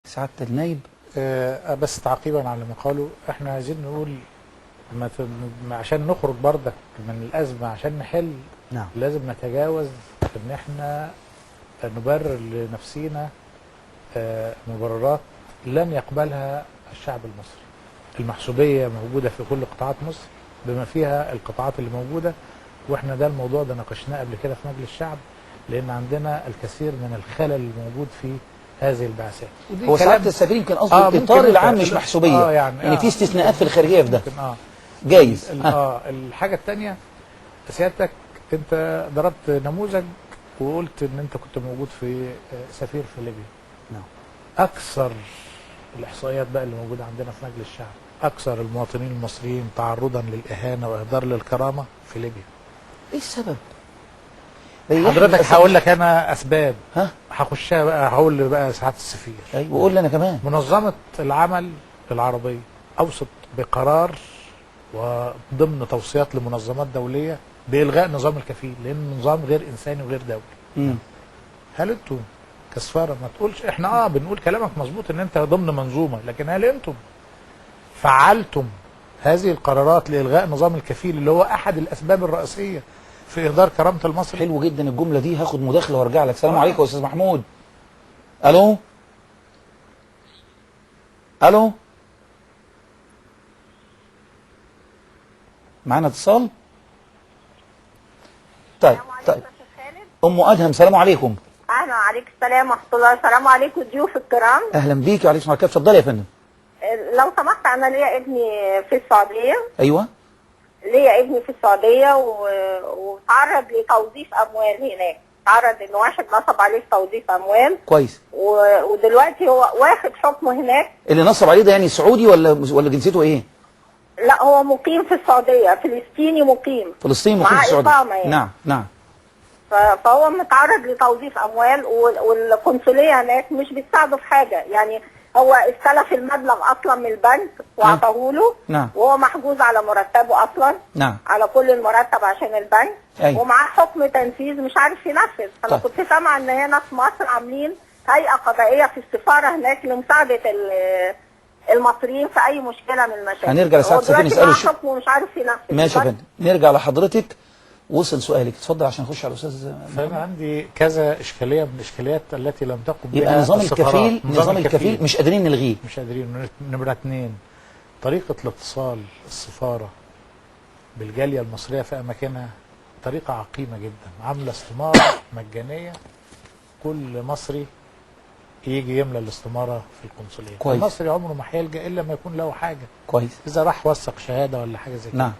سعادة النايب. بس تعقيبا على ما قالوا، احنا عايزين نقول عشان نخرج بردك من الأزمة، عشان نحل نعم. لازم نتجاوز ان احنا نبرر لنفسينا مبررات لن يقبلها الشعب المصري. المحسوبية موجودة في كل قطاعات مصر بما فيها القطاعات اللي موجودة، واحنا ده الموضوع ده ناقشناه قبل كده في مجلس الشعب، لان عندنا الكثير من الخلل الموجود في هذه البعثات. هو سعادة السفير يمكن قصده الإطار العام مش محسوبية، يعني في استثناءات في الخارجية في ده ممكن جايز. الحاجة الثانية، سيادتك انت ضربت نموذج وقلت ان انت كنت موجود في سفير في ليبيا. نعم. اكثر الاحصائيات بقى اللي موجودة عندنا في مجلس الشعب، اكثر المواطنين المصريين تعرضا للإهانة واهدار للكرامة في ليبيا. ايه السبب؟ حضرتك هقول لك انا اسباب، ها هخشها بقى، هقول بقى سعادة السفير. ايوه وقول لي انا كمان. منظمة العمل العربية اوصت بقرار وضمن توصيات لمنظمات دولية بإلغاء نظام الكفيل، لأنه نظام غير إنساني وغير دولي. هل أنتم كسفارة ما تقولش إحنا بنقول كلامك مظبوط إن أنت ضمن منظومة، لكن هل أنتم فعلتم هذه القرارات لإلغاء نظام الكفيل اللي هو أحد الأسباب الرئيسية في إهدار كرامة المصري؟ حلو جدا الجملة دي، هاخد مداخلة وارجع لك. السلام عليكم يا أستاذ محمود. ألو ألو، معانا اتصال؟ طيب أم أدهم، سلام عليكم. اهلا عليك السلام ورحمه الله. السلام عليكم ضيوف الكرام. أهلا بيك وعليكم السلام. اتفضلي يا فندم. لو سمحت، انا ليا ابني في السعوديه. أيوه. ليا ابني في السعوديه وتعرض لتوظيف اموال هناك. تعرض ان واحد نصب عليه في توظيف اموال. كويس. ودلوقتي هو واخد حكمه هناك. اللي نصب عليه ده يعني سعودي ولا جنسيته ايه؟ لا، هو مقيم في السعوديه، فلسطيني مقيم. فلسطيني مقيم في السعوديه. مع اقامه يعني. نعم نعم. فهو متعرض لتوظيف اموال، والقنصليه هناك مش بتساعده في حاجه يعني. هو استلف المبلغ اصلا من البنك واعطاه له. نعم. وهو محجوز على مرتبه اصلا. نعم. على كل المرتب عشان البنك. أيوة. ومعاه حكم تنفيذ مش عارف ينفذ. انا كنت سامعه ان هنا في مصر عاملين هيئه قضائيه في السفاره هناك لمساعده المصريين في اي مشكله من المشاكل. هنرجع لسعادة السفير نساله حكم ومش عارف ينفذ. ماشي يا فندم، نرجع لحضرتك. وصل سؤالك، اتفضل عشان نخش على الاستاذ. فانا عندي كذا اشكاليه من الاشكاليات التي لم تقم بها يبقى نظام الكفيل مش قادرين نلغيه. مش قادرين. نمره 2، طريقه الاتصال السفاره بالجاليه المصريه في اماكنها طريقه عقيمه جدا، عامله استماره مجانيه، كل مصري يجي يملى الاستماره في القنصليه. كويس. المصري عمره ما هيلجا الا ما يكون له حاجه. كويس. اذا راح وثق شهاده ولا حاجه زي كده. نعم.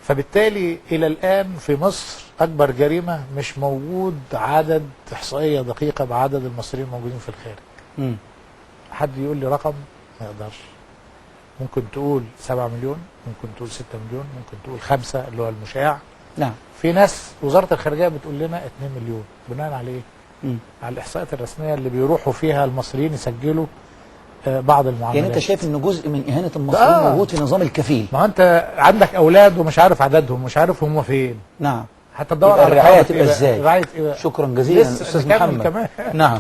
فبالتالي إلى الآن في مصر أكبر جريمة مش موجود عدد إحصائية دقيقة بعدد المصريين الموجودين في الخارج. حد يقول لي رقم؟ ما يقدرش. ممكن تقول 7 مليون، ممكن تقول 6 مليون، ممكن تقول 5 اللي هو المشاع. نعم. في ناس وزارة الخارجية بتقول لنا 2 مليون. بناء على إيه؟ على الإحصاءات الرسمية اللي بيروحوا فيها المصريين يسجلوا بعض المعاملات. يعني انت شايف ان جزء من اهانه المصريين موجود في نظام الكفيل؟ ما انت عندك اولاد ومش عارف عددهم، مش عارف هم فين. نعم. هتدور على الرعايه تبقى ازاي؟ رعايه ايه؟ شكرا جزيلا استاذ محمد. كمان. نعم.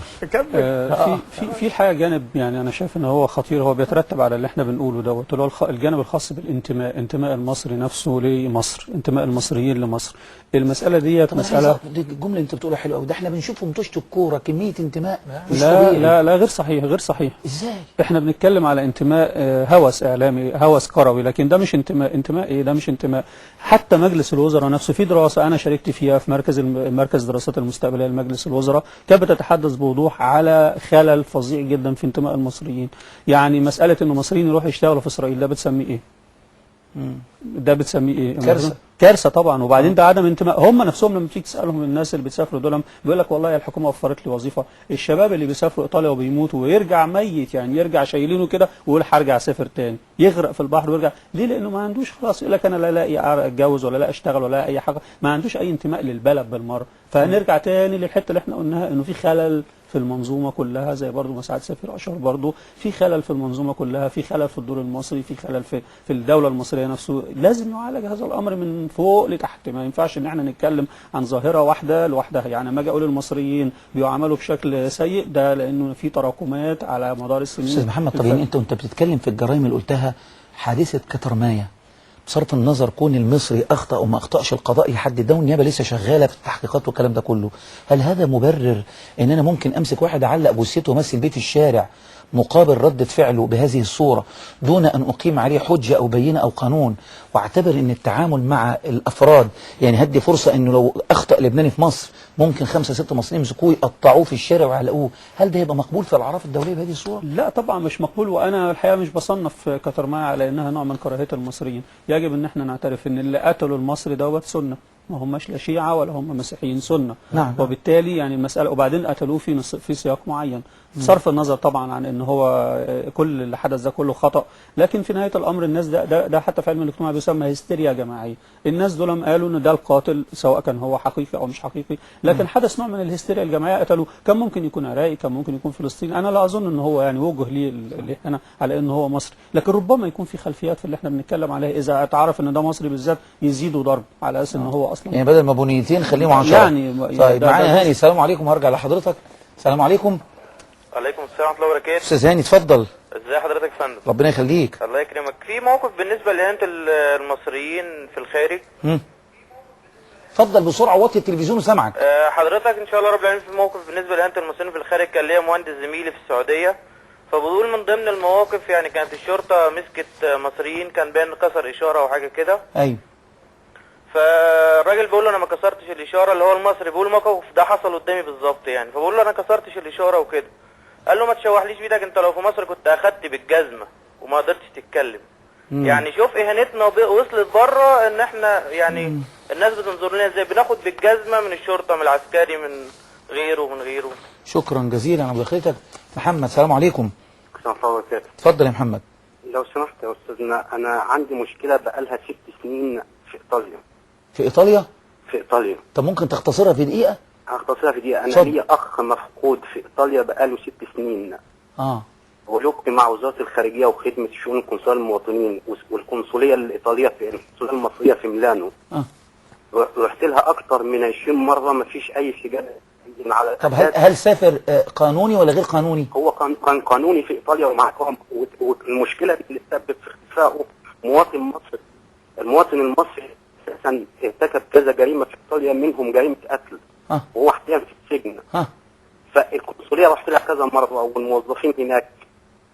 في الحقيقه جانب يعني انا شايف ان هو خطير، هو بيترتب على اللي احنا بنقوله دوت، اللي هو الجانب الخاص بالانتماء، انتماء المصري نفسه لمصر، انتماء المصريين لمصر. المساله ديت مساله، دي الجمله اللي انت بتقولها حلوه قوي، ده احنا بنشوفهم طشت الكوره كميه انتماء. لا غير صحيح، غير صحيح. ازاي؟ احنا بنتكلم على انتماء هوس اعلامي، هوس كروي، لكن ده مش انتماء. انتماء ايه ده؟ مش انتماء. حتى مجلس الوزراء نفسه في دراسه انا شاركت فيها في مركز الدراسات المستقبليه لمجلس الوزراء، كانت بتتحدث بوضوح على خلل فظيع جدا في انتماء المصريين. يعني مساله ان المصريين يروحوا يشتغلوا في اسرائيل، ده بتسميه ايه؟ ده بتسميه ايه؟ كارثه. كارثه طبعا. وبعدين ده عدم انتماء. هم نفسهم لما تيجي تسالهم الناس اللي بتسافروا دول بيقول لك والله الحكومه وفرت لي وظيفه. الشباب اللي بيسافروا ايطاليا وبيموتوا ويرجع ميت، يعني يرجع شايلينه كده ويقول هرجع اسافر تاني، يغرق في البحر ويرجع. ليه؟ لانه ما عندوش خلاص، يقول لك انا لا لاقي اتجوز ولا لا اشتغل ولا اي حاجه، ما عندوش اي انتماء للبلد بالمره. فنرجع تاني للحته اللي احنا قلناها انه في خلل في المنظومه كلها، زي برضو ما سعاده سفير اشار برضو في خلل في المنظومه كلها، في خلل في الدور المصري، في خلل في الدوله المصريه نفسه. لازم نعالج هذا الامر من فوق لتحت. ما ينفعش ان احنا نتكلم عن ظاهره واحده لوحدها. يعني لما اجي اقول المصريين بيعاملوا بشكل سيء، ده لانه في تراكمات على مدار السنين. استاذ محمد، طب يعني انت بتتكلم في الجرائم اللي قلتها، حادثه كترمايا، بصرف النظر كون المصري اخطا او ما اخطاش، القضاء يحدد ده، والنيابه لسه شغاله في التحقيقات والكلام ده كله. هل هذا مبرر ان انا ممكن امسك واحد اعلق جثته وامثل بيه في الشارع مقابل ردة فعله بهذه الصورة دون أن أقيم عليه حجة أو بينة أو قانون، واعتبر أن التعامل مع الأفراد يعني هدي فرصة أنه لو أخطأ لبناني في مصر ممكن 5 6 مصريين يمسكوه يقطعوه في الشارع ويعلقوه؟ هل ده يبقى مقبول في الأعراف الدولية بهذه الصورة؟ لا طبعا مش مقبول. وأنا الحقيقة مش بصنف كترمايا على أنها نوع من كراهية المصريين. يجب أن احنا نعترف أن اللي قتلوا المصري دوت سنة، ما هماش لا شيعة ولا هم مسيحيين، سنة. نعم. وبالتالي يعني المسألة، وبعدين قتلوه في سياق معين، صرف النظر طبعا عن ان هو كل اللي حدث ده كله خطأ. لكن في نهاية الامر الناس ده حتى في علم الاجتماع بيسمى هستيريا جماعية. الناس دول قالوا ان ده القاتل سواء كان هو حقيقي او مش حقيقي، لكن حدث نوع من الهستيريا الجماعية. قتلوه، كان ممكن يكون عراقي، كان ممكن يكون فلسطيني. انا لا اظن ان هو يعني وجه ليه اللي هنا على ان هو مصري، لكن ربما يكون في خلفيات في اللي احنا بنتكلم عليها. اذا اتعرف ان ده مصري بالذات يزيدوا ضرب على اساس ان هو اصلا يعني بدل ما بنيتين خليهم 10. يعني طيب معانا هاني، السلام عليكم، هرجع لحضرتك. السلام عليكم. عليكم السلام ورحمة الله وبركاته. استاذ هاني اتفضل. ازي حضرتك يا فندم؟ ربنا يخليك. الله يكرمك. في موقف بالنسبة لإهانة المصريين في الخارج. اتفضل بسرعة، وطي التلفزيون وسامعك. حضرتك ان شاء الله رب العالمين في موقف بالنسبة لإهانة المصريين في الخارج. كان ليا مهندس زميلي في السعودية، فبقول من ضمن المواقف يعني كانت الشرطة مسكت مصريين، كان باين كسر إشارة أو حاجة كده. ايوه. فالراجل بيقول له انا ما كسرتش الاشاره، اللي هو المصري بيقول الموقف ده حصل قدامي بالظبط يعني. فبقول له انا كسرتش الاشاره وكده. قال له ما تشوحليش بيدك، انت لو في مصر كنت اخدت بالجزمه وما قدرتش تتكلم. يعني شوف اهانتنا وصلت بره ان احنا يعني الناس بتنظر لنا ازاي، بناخد بالجزمه من الشرطه، من العسكري، من غيره ومن غيره. شكرا جزيلا على مداخلتك. محمد السلام عليكم. السلام عليكم ورحمة الله. اتفضل يا محمد. لو سمحت يا استاذنا، انا عندي مشكله بقالها 6 سنين في ايطاليا. في ايطاليا؟ في ايطاليا. طب ممكن تختصرها في دقيقة؟ هختصرها في دقيقه. انا صد. ليا اخ مفقود في ايطاليا بقاله 6 سنين. ولقت مع وزاره الخارجيه وخدمه شؤون القنصليه المواطنين والقنصليه الايطاليه في القنصليه المصريه في ميلانو. رحت لها اكتر من 20 مره، ما فيش اي استجابه. طب هل سافر قانوني ولا غير قانوني؟ هو كان قانوني في ايطاليا ومعاهم، والمشكله اللي تسبب في اختفائه مواطن مصري. المواطن المصري اساسا ارتكب كذا جريمه في ايطاليا، منهم جريمه قتل. وهو حاليا في السجن. فالقنصليه رحت لها كذا مره، والموظفين هناك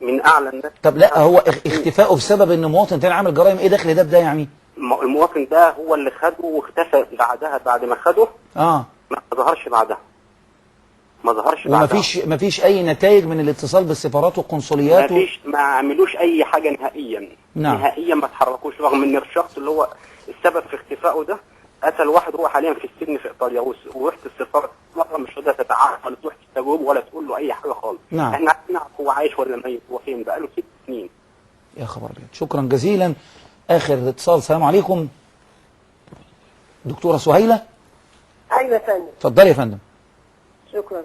من اعلى الناس. طب لا، هو اختفائه بسبب ان مواطن تاني عامل جرائم، ايه دخل ده بده يعني؟ المواطن ده هو اللي خده واختفى بعدها، بعد ما خده ما ظهرش بعدها. ومفيش اي نتائج من الاتصال بالسفارات والقنصليات؟ ما عملوش اي حاجه نهائيا. نعم. نهائيا ما تحركوش، رغم ان الشخص اللي هو السبب في اختفائه ده قتل واحد هو حاليا في السجن في ايطاليا. ورحت السفاره مره مش قادره تتعامل ولا تروح تستجوب ولا تقول له اي حاجه خالص. نعم. احنا عايزين نعرف هو عايش ولا ميت، هو فين، بقاله 6 سنين. يا خبر ابيض. شكرا جزيلا. اخر اتصال. السلام عليكم. دكتوره سهيله. ايوه يا فندم. اتفضلي يا فندم. شكرا.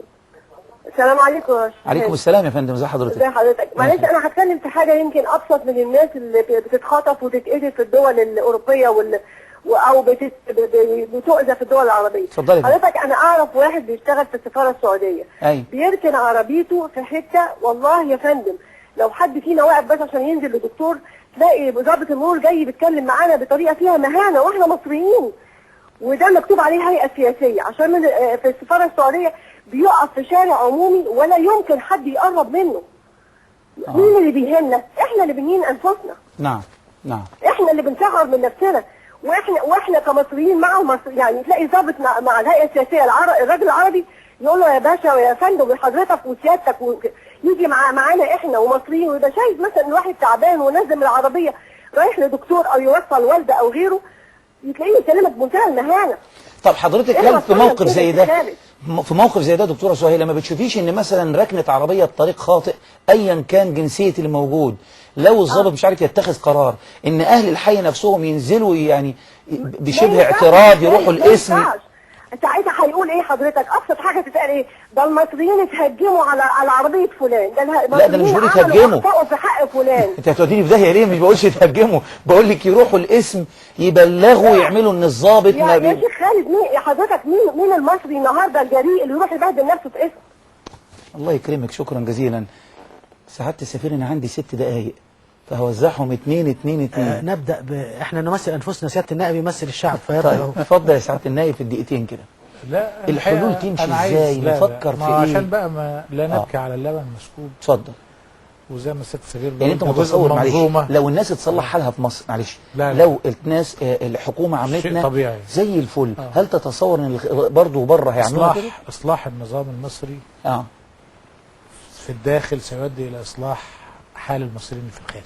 السلام عليكم يا شيخ. عليكم السلام يا فندم، ازي حضرتك؟ ازي حضرتك؟ معلش انا هتكلم في حاجه يمكن ابسط من الناس اللي بتتخطف وتتقتل في الدول الاوروبيه او بتؤذى في الدول العربيه. اتفضلي. حضرتك انا اعرف واحد بيشتغل في السفاره السعوديه. ايوه. بيركن عربيته في حته، والله يا فندم لو حد فينا واقف بس عشان ينزل لدكتور، تلاقي ضابط المرور جاي بيتكلم معانا بطريقه فيها مهانه واحنا مصريين، وده مكتوب عليه هيئه سياسيه. عشان من في السفاره السعوديه بيقف في شارع عمومي ولا يمكن حد يقرب منه. مين اللي بيهمنا؟ احنا اللي بنهين انفسنا. نعم. احنا اللي بنسخر من نفسنا، واحنا كمصريين معه يعني تلاقي ضابط مع الهيئه السياسيه الراجل العربي يقول له يا باشا ويا فندم وحضرتك وسيادتك، يجي معانا احنا ومصريين، ويبقى شايف مثلا الواحد تعبان ونازل من العربيه رايح لدكتور او يوصل والده او غيره، تلاقيه يكلمك بمنتهى المهانه. طب حضرتك هل في موقف زي ده، دكتوره سهيله، ما بتشوفيش ان مثلا ركنه عربيه بطريق خاطئ ايا كان جنسيه اللي موجود، لو الضابط مش عارف يتخذ قرار ان اهل الحي نفسهم ينزلوا يعني بشبه اعتراض يروحوا القسم؟ ساعتها هيقول ايه حضرتك؟ ابسط حاجه تتقال ايه؟ ده المصريين اتهجموا على عربيه فلان، ده لا ده انا مش بقول المصريين يتهجموا، اخطاوا في حق فلان. انت هتوديني في داهيه ليه؟ مش بقولش يتهجموا، بقول لك يروحوا الاسم يبلغوا يعملوا ان الضابط يا شيخ خالد، مين يا حضرتك، مين المصري النهارده الجريء اللي يروح يبهدل نفسه في اسم؟ الله يكرمك، شكرا جزيلا. سعاده السفير انا عندي 6 دقائق فهوزعهم 2 2 2. نبدا احنا نمثل انفسنا، سياده النائب يمثل الشعب. طيب اتفضل يا سعاده النائب في الدقيقتين كده. لا الحلول تمشي ازاي؟ نفكر في ايه؟ عشان بقى ما لا نبكي على اللبن المسكوب. اتفضل. وزي ما الست سفير يعني انت متصور معلش لو الناس تصلح حالها في مصر، معلش لو الناس الحكومه عملتنا طبيعي زي الفل، هل تتصور ان برضه بره هيعملوا كده؟ اصلاح النظام المصري في الداخل سيؤدي الى اصلاح حال المصريين في الخارج.